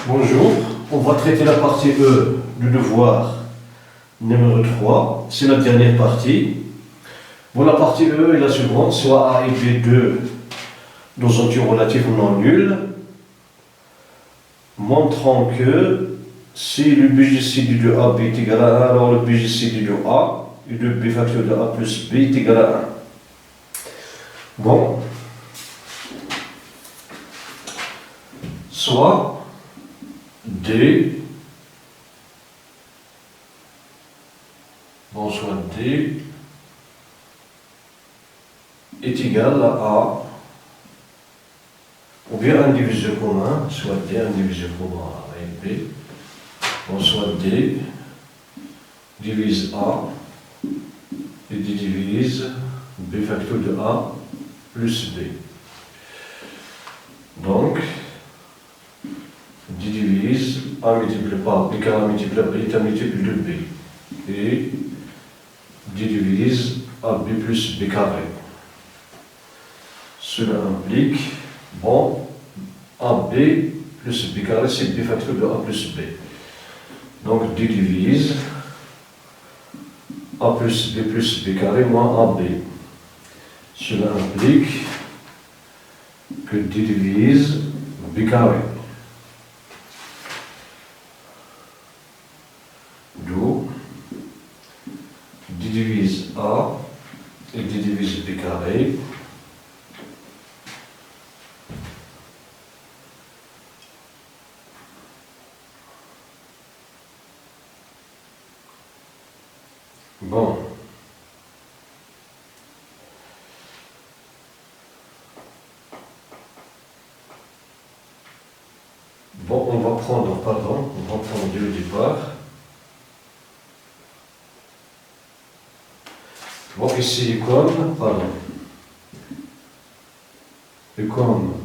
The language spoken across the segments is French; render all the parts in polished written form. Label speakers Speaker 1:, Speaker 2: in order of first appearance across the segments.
Speaker 1: Bonjour, on va traiter la partie E du devoir numéro 3, c'est la dernière partie. Bon, la partie E est la suivante, soit A et B, deux entiers relatifs non nuls, montrant que si le BGCD de AB est égal à 1, alors le BGCD de A et de B facteur de A plus B est égal à 1. Bon, soit D, soit D est égal à A, ou bien un diviseur commun, soit D, un diviseur commun A et B, soit D divise A et D divise B facteur de A plus B. Donc, D divise A multiplié par B carré multiplié par B est un multiple de B. Et D divise AB plus B carré. Cela implique, bon, AB plus B carré, c'est B facteur de A plus B. Donc D divise A plus B carré moins AB. Cela implique que D divise B carré. D'où D divise A et D divise B carré. Bon. Bon, on va prendre dès le départ. Bon, ici, comme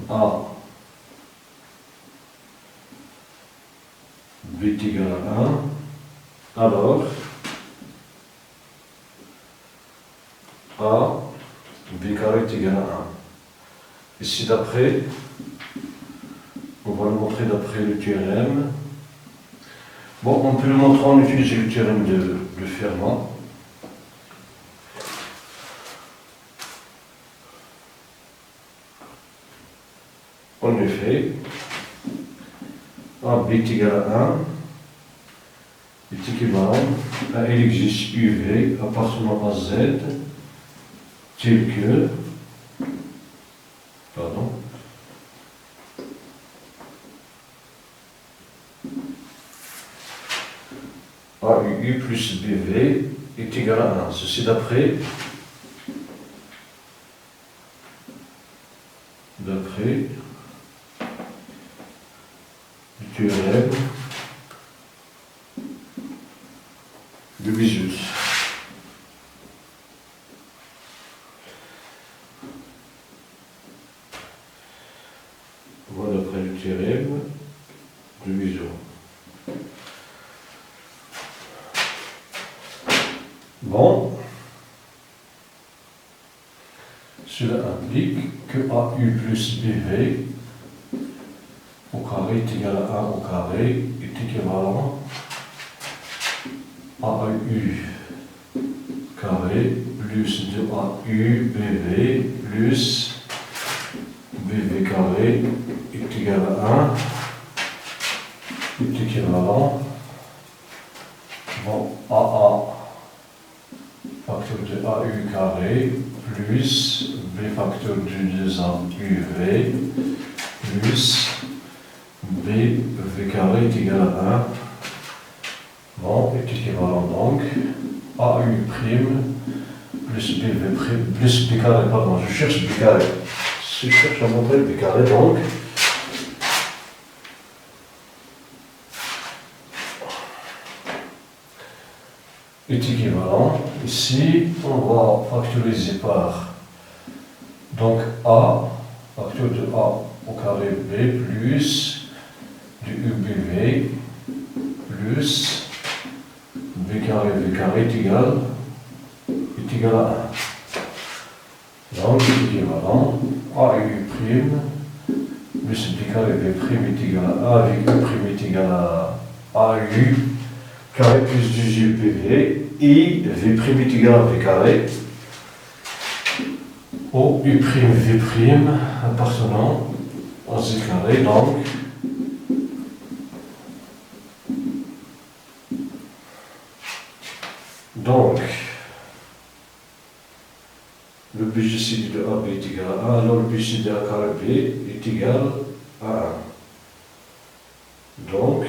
Speaker 1: A B est égal à 1, alors A B carré est égal à 1. Ici, on va le montrer d'après le théorème. Bon, on peut le montrer en utilisant le théorème de Fermat. En effet, AB est égal à 1 est équivalent à il existe UV appartenant à Z tel que, AUU plus BV est égal à 1. Ceci d'après le théorème de Lisius. Voilà d'après le théorème de Lisius. Bon, cela implique que AU plus BV au carré est égal à 1 au carré est équivalent à AU carré plus 2AU BV plus BV carré est égal à 1 est équivalent AA facteur de AU carré plus B facteur de 2AUV plus BV carré est égal à 1. Bon, est équivalent donc AU prime plus BV prime plus B carré, pardon, je cherche B carré. Je cherche à montrer B carré donc. Est équivalent. Ici, on va factoriser par donc A, facteur de A au carré B plus du UBV plus B carré est égal à 1. Donc, est équivalent AU prime plus B carré B prime est égal à A avec U prime est égal à AU carré plus 2U PV, I V prime est égal à V carré, O U prime V prime appartenant à Z carré, donc le BGCD de AB est égal à 1, alors le BGCD de A carré B est égal à 1. Donc,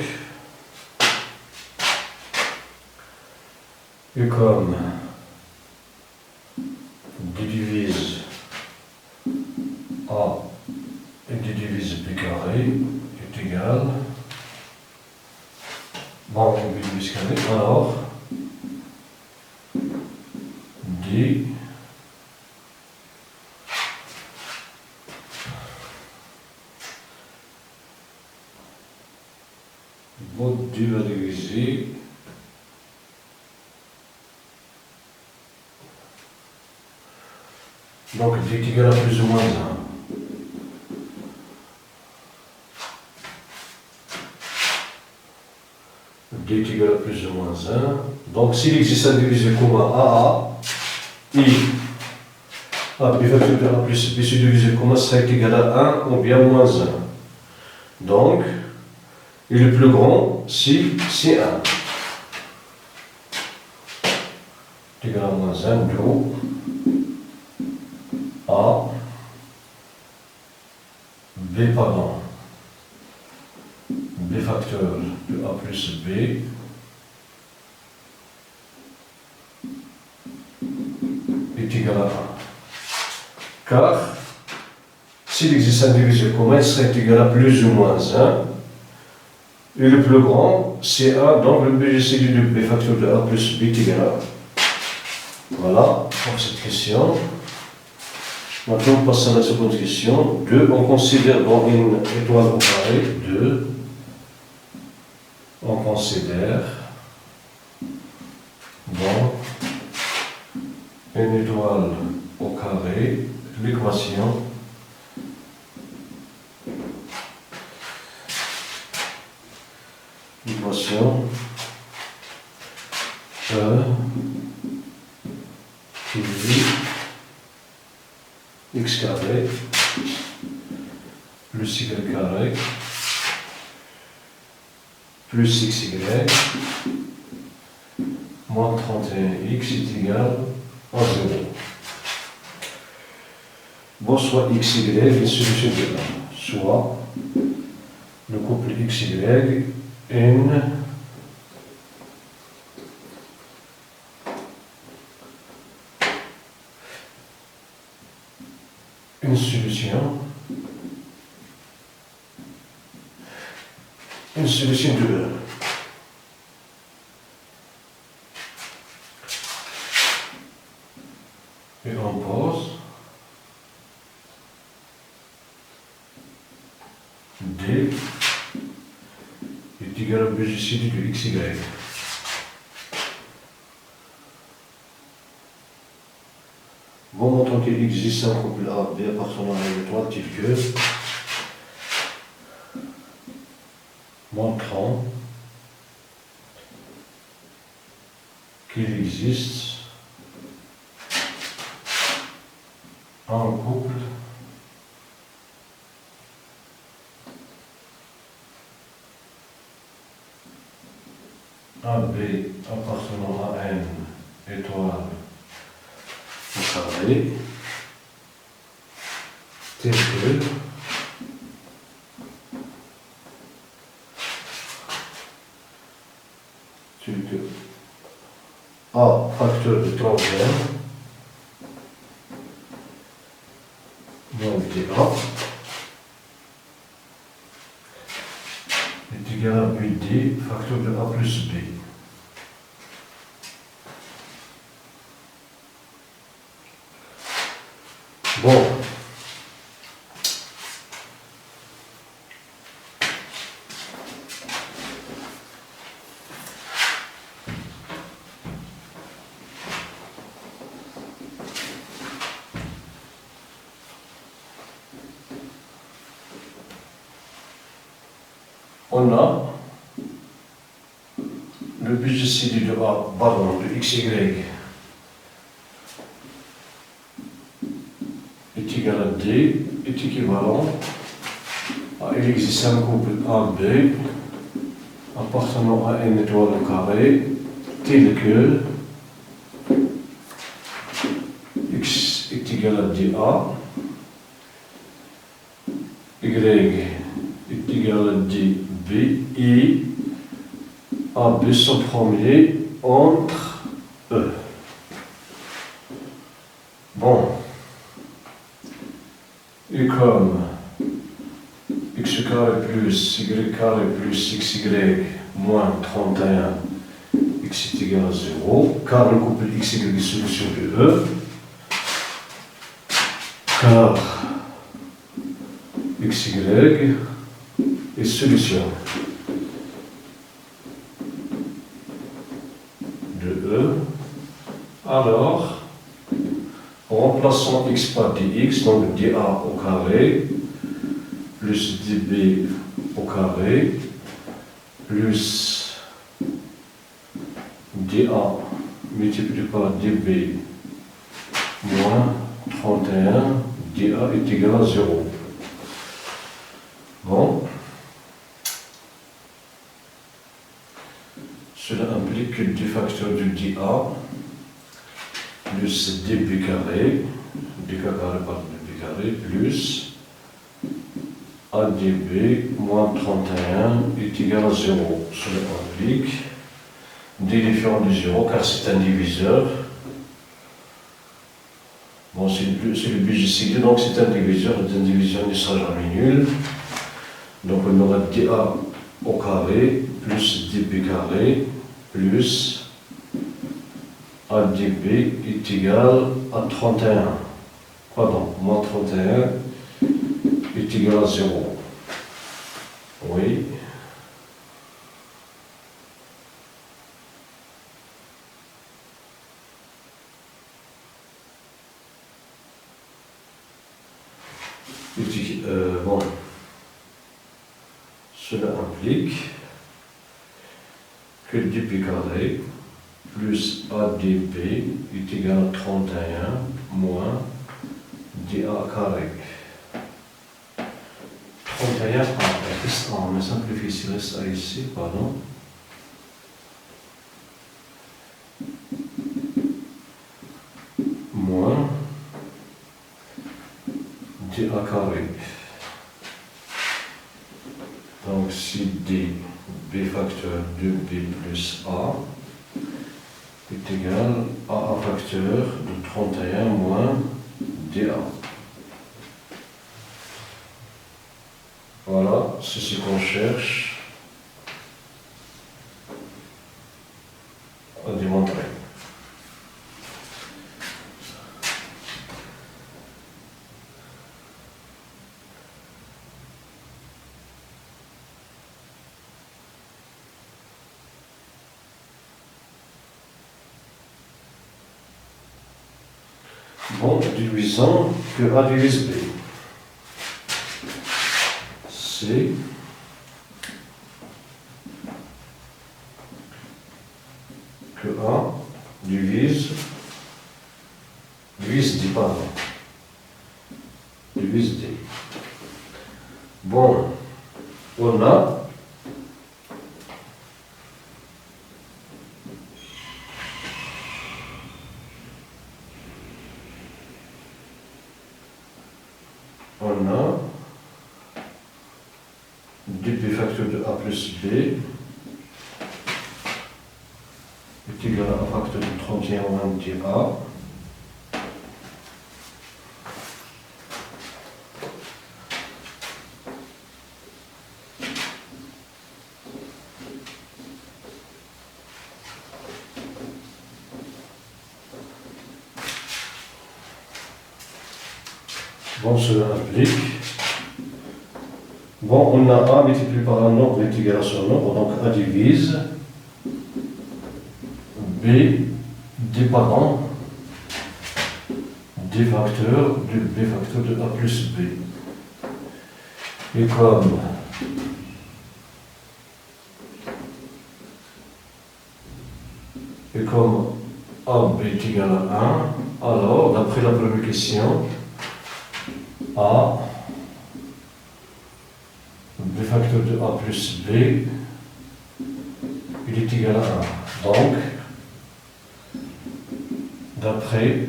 Speaker 1: et comme D divise A et D divise B carré est égal, bon, B divise carré, alors D D va diviser donc D est égal à plus ou moins 1. D est égal à plus ou moins 1. Donc s'il existe un divisé commun AA, I A B facteur de A plus B, ce divisé commun sera égal à 1 ou bien moins 1. Donc, et le plus grand, si 1. Égal à moins 1, d'où A, B, pardon, B facteur de A plus B, est égal à 1. Car, s'il existe un divisé commun, il serait égal à plus ou moins 1. Et le plus grand, c'est 1, donc le BGCD de B facteur de A plus B est égal à 1. Voilà pour cette question. Maintenant, on passe à la seconde question. 2, on considère dans une étoile au carré, 2, on considère dans une étoile au carré l'équation E qui est x carré plus y carré plus xy moins 31x est égal à 0. Bon, soit xy une solution de 1, soit le couple xy une solution de E. Et on pose D est égal au BGCD de xy. Bon, montrons qu'il existe un couple A, B appartenant à une étoile tel que montrant qu'il existe un couple AB appartenant à une étoile au carré tel que A facteur de 31 moins A est égal à BD facteur de A plus B. Bon. on a le BGCD de A, pardon, de XY est égal à D, est équivalent à, il existe un couple AB appartenant à n étoile au carré tel que X est égal à dA, Y est égal à dB et AB sont promenés entre E. Bon, et comme x carré plus y carré plus xy moins 31 x est égal à 0, car le couple xy est solution de E, car xy est solution de E, alors remplaçons x par dx, donc dA au carré, plus dB au carré, plus dA multiplié par dB moins 31, dA est égal à 0. Bon. Cela implique que du facteur du dA plus dB carré, dk carré par dB carré, plus AdB moins 31 est égal à 0. Cela implique des différents de 0 car c'est un diviseur. Bon, c'est le BGCD, donc c'est un diviseur, et un diviseur ne sera jamais nul. Donc on aura dA au carré plus dB carré plus AdB est égal à 31. Pardon, moins 31 est égal à 0. Oui. Bon. Cela implique que dB carré plus AdB est égal à 31 moins dA carré. 31 on me simplifie ici, reste A ici, pardon. Moins dA carré. Donc si D, B facteur de B plus A est égal à A facteur de 31 moins dA. Voilà, c'est ce qu'on cherche à démontrer. Bon, déduisons que A divise B. C'est que A divise D, pardon. Divise D. Bon, on a dB facteur de A plus B est égal à A facteur de 31 moins dA. Bon, cela implique. Bon, on a A multiplié par un nombre est égal à son nombre, donc A divise B dépendant D facteur de B facteur de A plus B. Et comme Et comme AB est égal à 1, alors, d'après la première question, A, B facteur de A plus B, il est égal à 1. Donc, d'après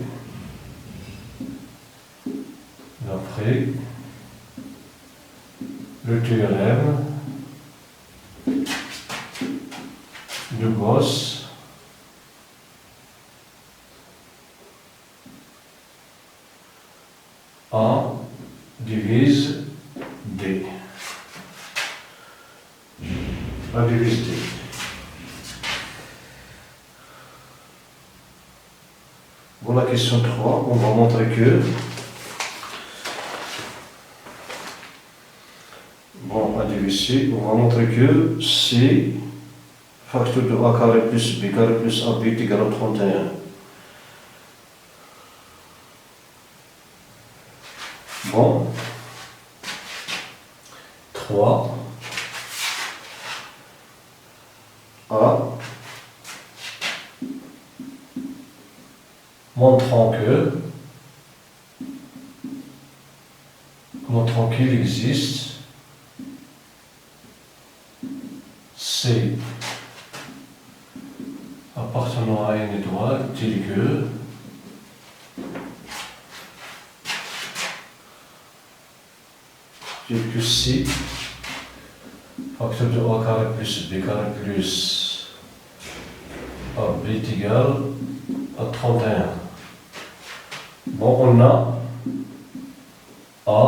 Speaker 1: le théorème de Gauss, A divise D. A divise D. Pour la question 3, on va montrer que A divise C, on va montrer que C facteur de A carré plus B carré plus AB est égal à 31. Bon, 3 A montrant qu'il existe C appartenant à une étoile tel que C facteur de A carré plus B carré plus AB est égal à 31. Bon, on a A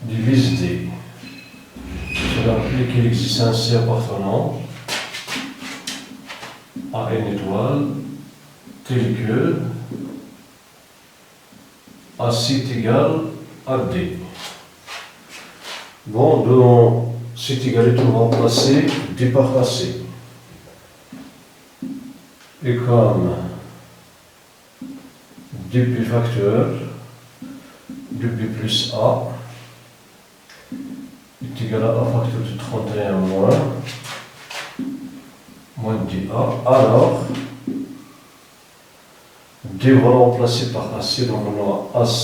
Speaker 1: divise D. Cela implique qu'il existe un C appartenant à une étoile tel que AC est égal à D. Bon, dans cette égalité, on va remplacer D par AC. Et comme dB facteur de B plus A est égal à A facteur de 31 moins dA, alors D va le remplacer par AC, donc on aura AC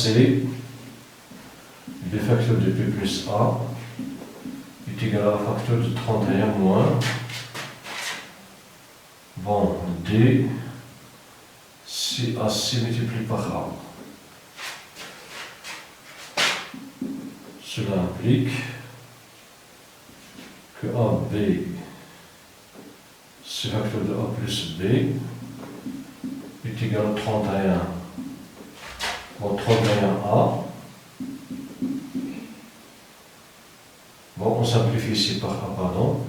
Speaker 1: B facteur de B plus A est égal à A facteur de 31 moins bon, D si AC multiplié par A. Cela implique que AB, C facteur de A plus B, est égal à 31. Bon, 31A. Bon, on simplifie ici par A, pardon.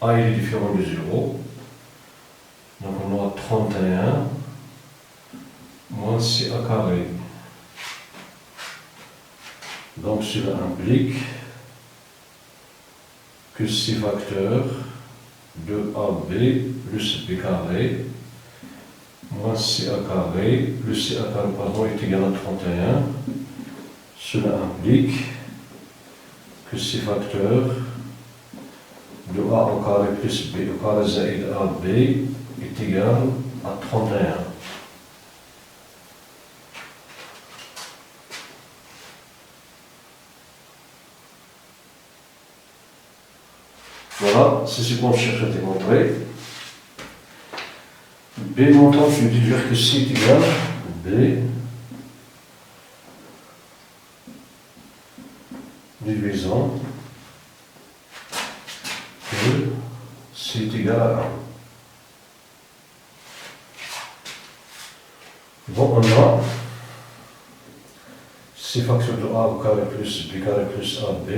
Speaker 1: A il est différent de 0. Donc on aura 31 moins CA carré. Donc cela implique que C facteur de AB plus B carré moins CA carré plus CA carré pardon, est égal à 31. Cela implique que C facteur de A au carré plus B au carré zaïd AB est égal à 31. Voilà, c'est ce qu'on cherche à démontrer. B montant, je vais dire que C est égal à B divisant que C est égal à 1. Bon, on a C facteur de A au carré plus B carré plus AB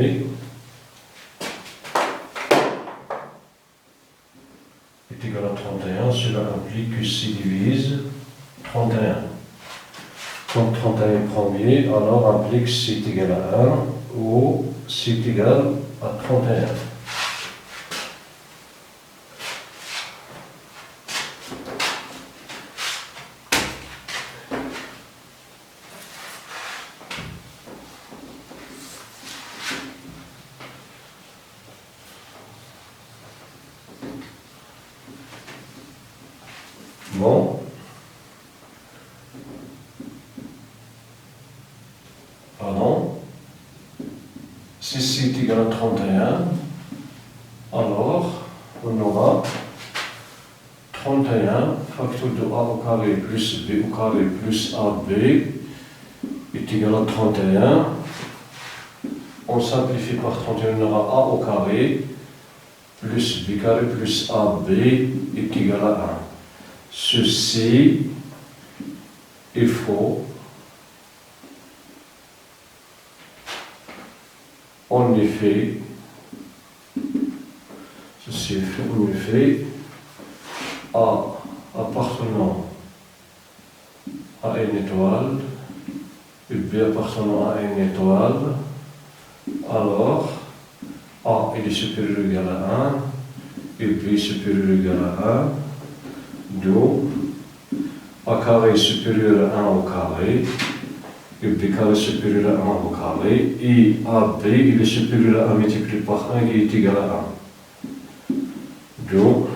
Speaker 1: est égal à 31, cela implique que C divise 31. Comme 31 est premier, alors implique C est égal à 1 ou C est égal à 31. Bon, si c est égal à 31, alors on aura 31 facteur de a au carré plus b au carré plus ab est égal à 31. On simplifie par 31, on aura a au carré plus b carré plus ab est égal à 1. Ceci est faux. En effet, ceci est faux. En effet, A appartenant à une étoile et B appartenant à une étoile, alors A est supérieur ou égal à 1 et B est supérieur ou égal à 1, d'où A carré est supérieur à 1 au carré et B carré est supérieur à 1 au carré, et AB il est supérieur à 1 multiplié par 1 qui est égal à 1. d'où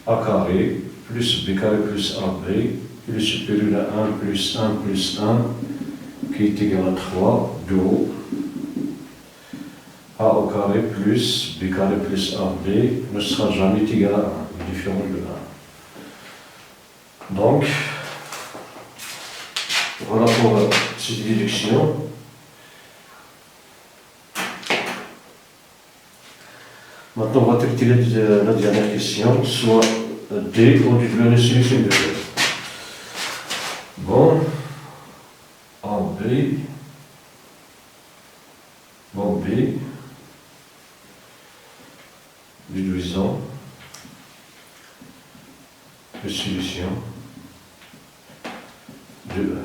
Speaker 1: A carré plus B carré plus AB il est supérieur à 1 plus 1 plus 1 qui est égal à 3, d'où A au carré plus B carré plus AB ne sera jamais égal à 1, il est différent de 1. Donc, voilà pour cette déduction. Maintenant, on va traiter la dernière question, soit D, on dit la solution de D. Bon, AB, bon B, déduisons la solution de E.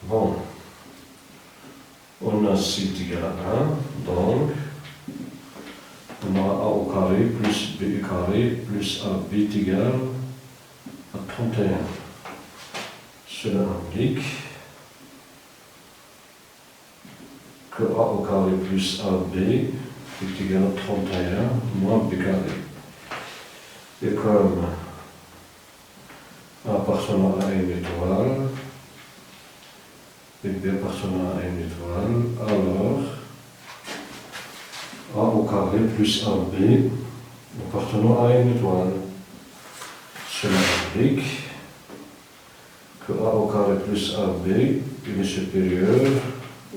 Speaker 1: Bon, on a C égal à 1, donc on aura A au carré plus B au carré plus AB est égal à 31. Cela implique que A au carré plus AB est égal à 31 moins B carré. Et comme A appartenant à une étoile et B appartenant à une étoile, alors A au carré plus AB appartenant à une étoile. Cela implique que A au carré plus AB il est supérieur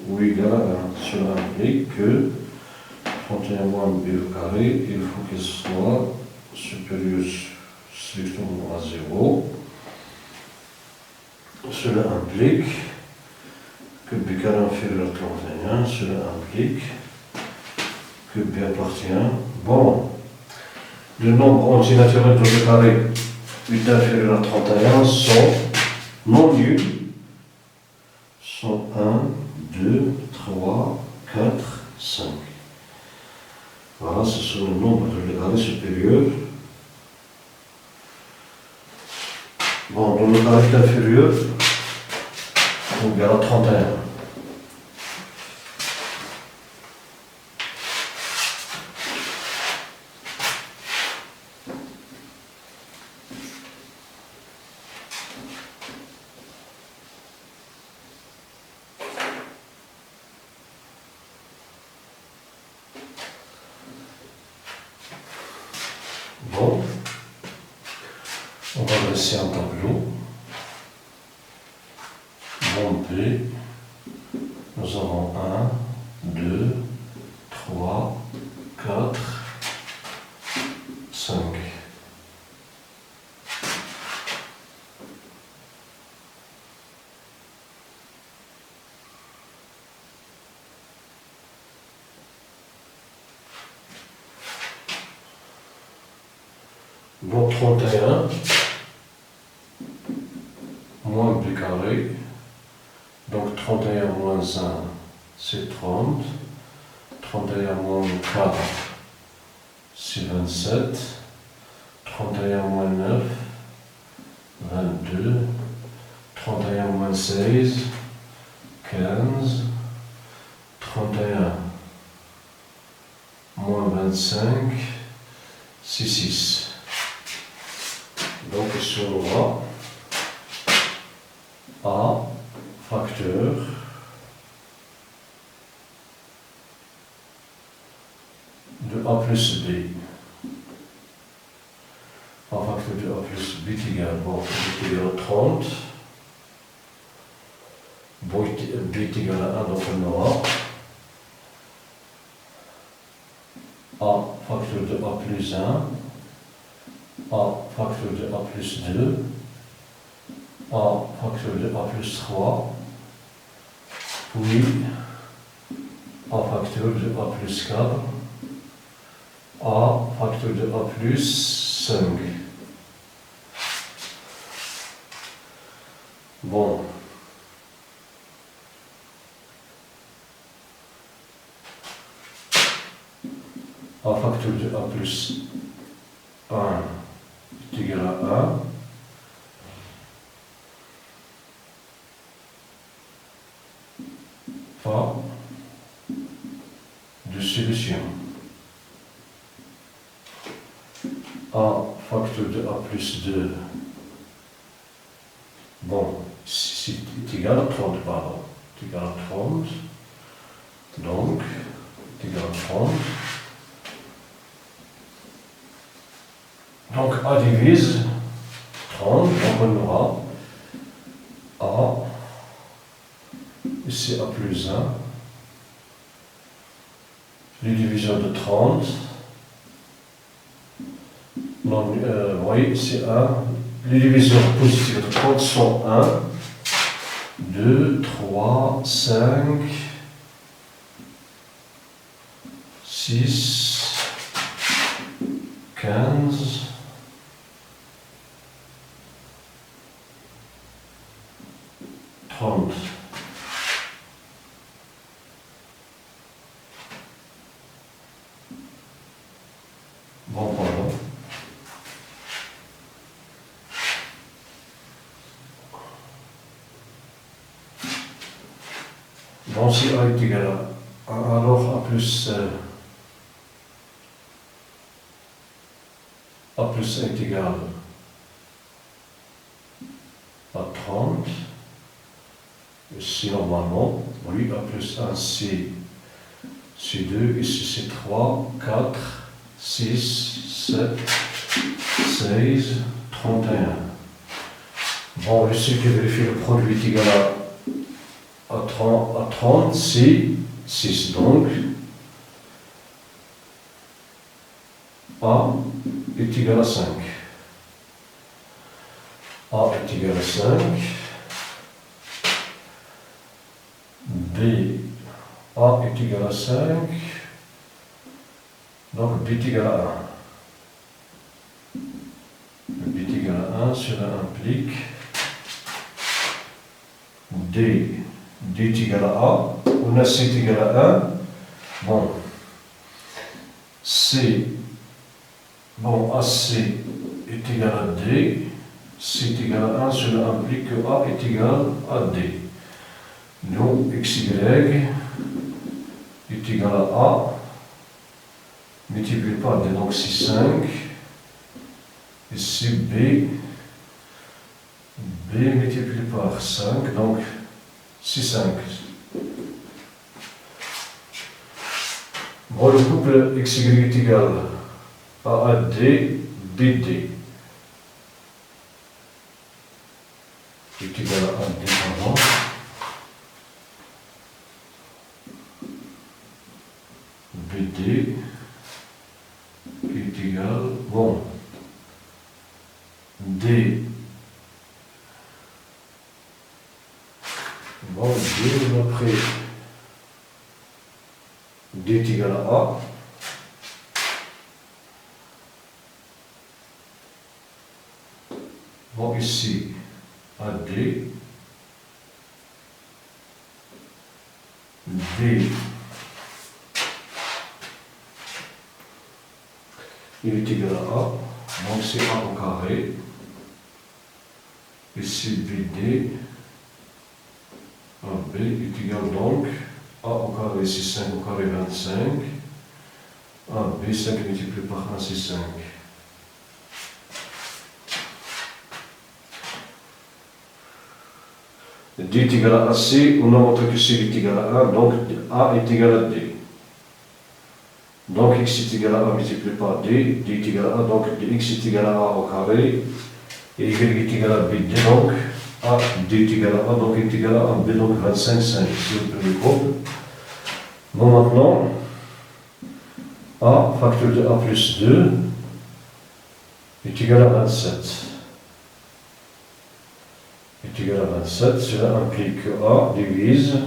Speaker 1: ou égal à 1. Cela implique que 31 moins B au carré, il faut qu'il soit supérieur strictement à 0. Cela implique que B carré inférieur à 31, cela implique que B appartient. Bon, le nombre entier naturel de B carré 8 inférieur à 31 sont non nuls, sont 1, 2, 3, 4, 5. Voilà, ce sont les nombres de B carré supérieurs. Bon, dans le carré inférieur, on verra 31. Bon, on va dresser un tableau. Bon B, nous avons 1, 2, 3, 4, 5. Bon 31 moins B carré, donc 31 moins 1 c'est 30, 31 moins 4 c'est 27, 31 moins 9, 22, 31 moins 16, 15, 31 moins 25, c'est 6. Donc ici on aura A facteur de A plus B. A facteur de A plus B est égal, bon, B est égal à 30. Bon, B est égal à 1, donc on aura A facteur de A plus 1, A facteur de A plus 2, A facteur de A plus 3, puis A facteur de A plus 4, A facteur de A plus 5. Bon. A facteur de A plus 1 est égal à 1. Pas de solution. A facteur de A plus 2, bon, c'est égal à 30, pardon, c'est égal à 30, donc, c'est égal à 30. Donc A divise 30, donc on aura A, ici A plus 1, les divisions de 30, non, oui, c'est 1, les divisions positives de 30 sont 1, 2, 3, 5, 6, 15, 30. Bon, pardon. Bon, si A est égal à 1, alors A plus 1 est égal à 30. Ici, normalement, oui, A plus 1, c'est 2, ici c'est 3, 4, 6, 7, 16, 31. Bon, ici, que vérifier le produit est égal à 30, c'est 6. Donc, A est égal à 5. A est égal à 5. B, A est égal à 5. Donc, B est égal à 1. B est égal à 1, cela implique D est égal à A. On a C est égal à 1. Bon, C, bon, AC est égal à D. C est égal à 1, cela implique que A est égal à D. Donc, XY est égal à A, multiplié par D, donc c'est 5. Ici, B multiplié par 5, donc c'est 5. Bon, le couple XY est égal à AD, BD. Est égal à AD, pardon. BD qui est égal, bon, D, bon, D, après, D est égal à A, bon, ici, AD, D, il est égal à A, donc c'est A au carré, ici BD, AB est égal donc, A au carré c'est 5 au carré 25, AB 5 multiplié par 1 c'est 5. D est égal à AC, on a montré que C est égal à 1, donc A est égal à D. Donc x est égal à A multiplié par D, D est égal à A, donc dx est égal à A au carré, et y est égal à B, D, donc A, D est égal à A, donc est égal à A, B, donc 25, 5, c'est le groupe. Bon, maintenant, A facteur de A plus 2 est égal à 27. Est égal à 27, cela implique que A divise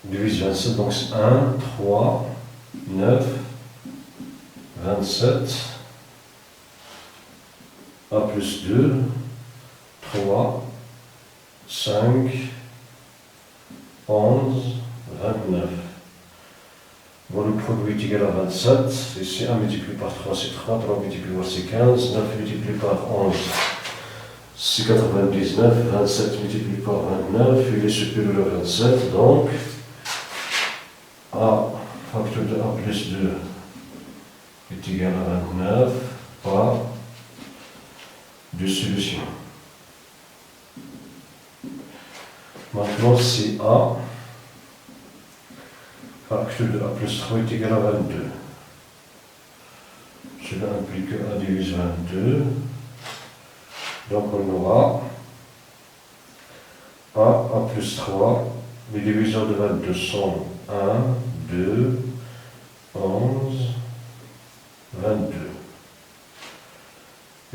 Speaker 1: 27, donc c'est 1, 3, 9, 27, A plus 2, 3, 5, 11, 29. Bon, le produit est égal à 27, ici 1 multiplié par 3 c'est 3, 3 multiplié par c'est 15, 9 multiplié par 11 c'est 99, 27 multiplié par 29, il est supérieur à 27, donc A facteur de A plus 2 est égal à 29 par deux solutions. Maintenant, si A facteur de A plus 3 est égal à 22. Cela implique que A divise 22. Donc on aura A plus 3. Les diviseurs de 22 sont 1, 2, 11, 22.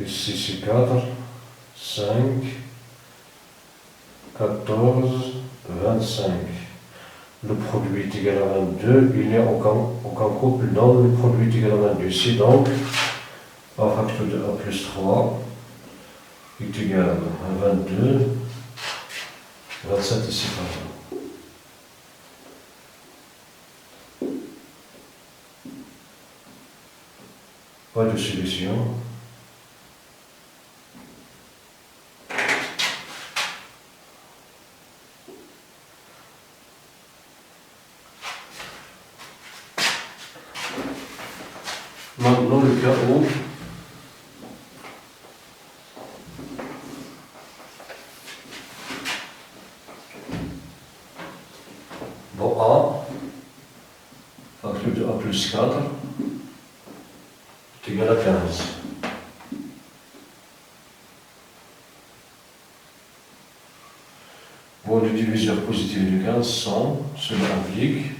Speaker 1: Ici c'est 4, 5, 14, 25. Le produit est égal à 22, il n'y a aucun couple dans le produit est égal à 22. Ici donc, A facteur de A plus 3 est égal à 22, 27 ici par exemple. Pas de solution. Maintenant le cas où bon A facteur de A plus 4 est égal à 15. Bon, les diviseurs positifs de 15 sont, cela implique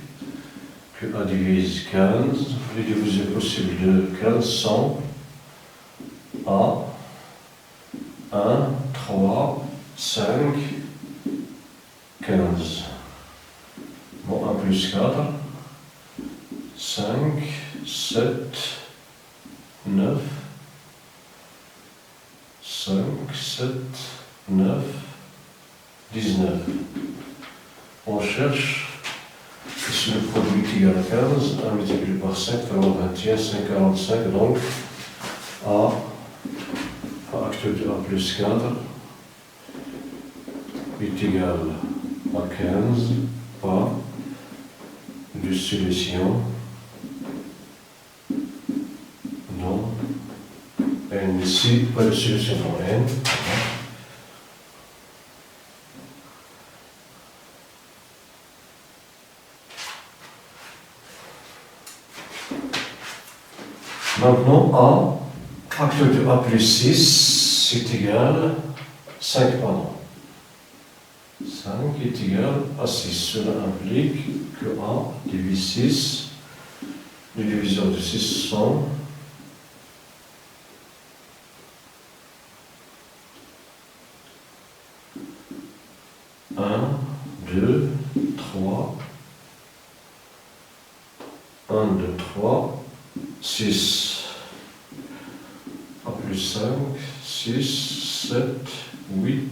Speaker 1: que A divise 15, les diviseurs possibles de 15 sont A, 1, 3, 5, 15. Bon, 1 plus 4, 5, 7, 9, 5, 7, 9, 19. On cherche, si le produit est égal à 15, 1 multiplié par 5, fera 21, 5, 45, donc A facteur de A plus 4 est égal à 15 par deux solutions dans N. Ici, pas de solution dans N. Maintenant, A facteur de A plus 6 est égal à 5, pardon. 5 est égal à 6. Cela implique que A divise 6. Les diviseurs de 6 sont 1, 2, 3, 1, 2, 3, 6. A plus 5, 6, 7, 8,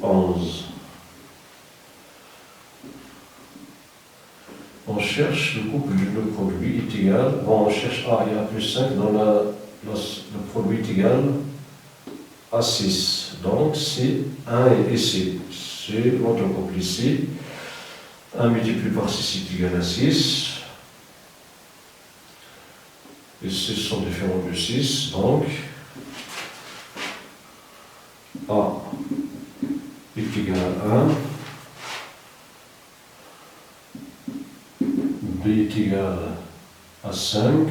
Speaker 1: 11. On cherche le couple de deux produits est égal. Bon, on cherche A et A plus 5 dans le produit est égal à 6. Donc c'est 1 et C. C'est notre couple ici. 1 multiplié par 6 est égal à 6. Et 6 sont différents de 6. Donc 1. B est égal à 5.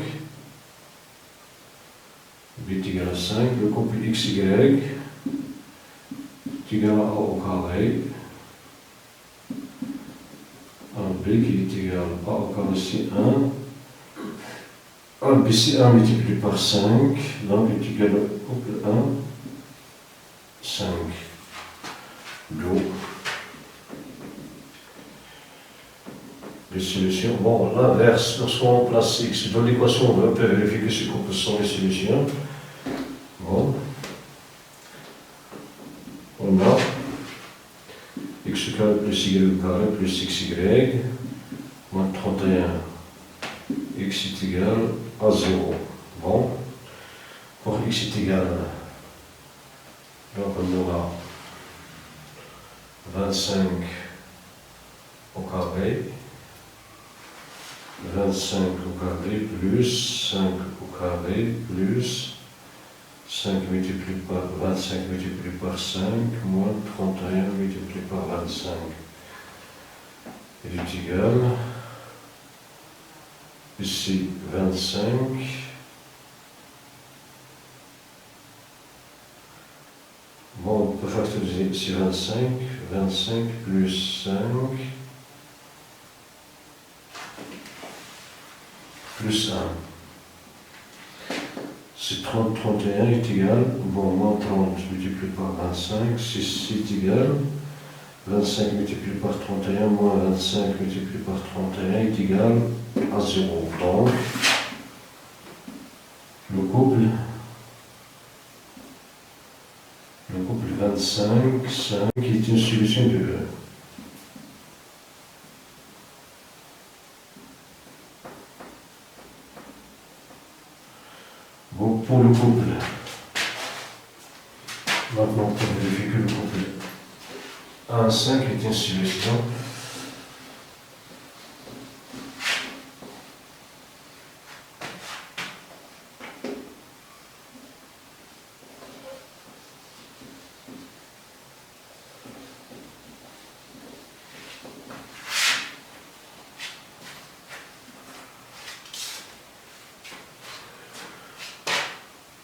Speaker 1: B est égal à 5. Le couple XY est égal à A au carré. Un B qui est égal à A au carré, c'est 1. Un B, c'est 1 multiplié par 5. Donc est égal au couple 1, 5. L'eau. Les solutions. Bon, l'inverse, lorsqu'on remplace x dans l'équation, on peut vérifier que ces couples sont les solutions. Bon. On a x carré plus y carré plus xy moins 31. X est égal à 0. Bon. Pour x est égal, donc on aura 25 au carré. 25 au carré plus 5 au carré plus 5 multiplié par 25 multiplié par 5 moins 31 multiplié par 25. Il est égal, ici 25, bon on peut factoriser ici 25, 25 plus 5, plus 1. C'est 30, 31 est égal, bon, moins 30 multiplié par 25, c'est égal, 25 multiplié par 31, moins 25 multiplié par 31 est égal à 0. Donc, le couple 25, 5 est une solution de E. Bon, pour le couple, maintenant pour vérifier que le couple 1, 5 est une solution.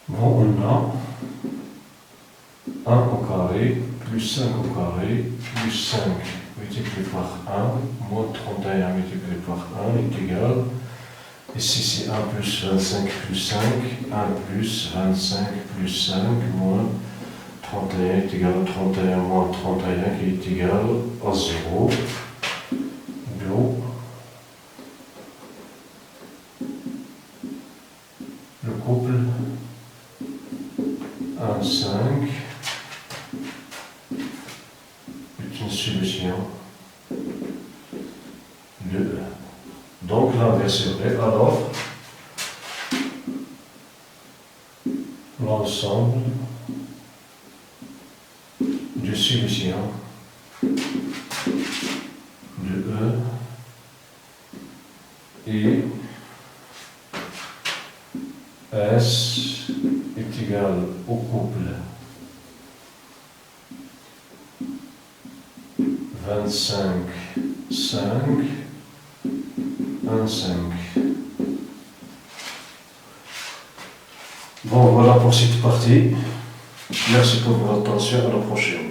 Speaker 1: Bon, on a 1 au carré, plus 5 au carré, plus 5 multiplié par 1, moins 31 multiplié par 1 est égal, ici c'est 1 plus 25 plus 5, 1 plus 25 plus 5, moins 31 est égal à 31 moins 31 qui est égal à 0. Donc, le couple 1, 5 est une solution de E. Donc l'inverse est vrai, alors l'ensemble des solutions de E et S est égal au couple 25, 5, 1, 5. Bon, voilà pour cette partie. Merci pour votre attention, à la prochaine.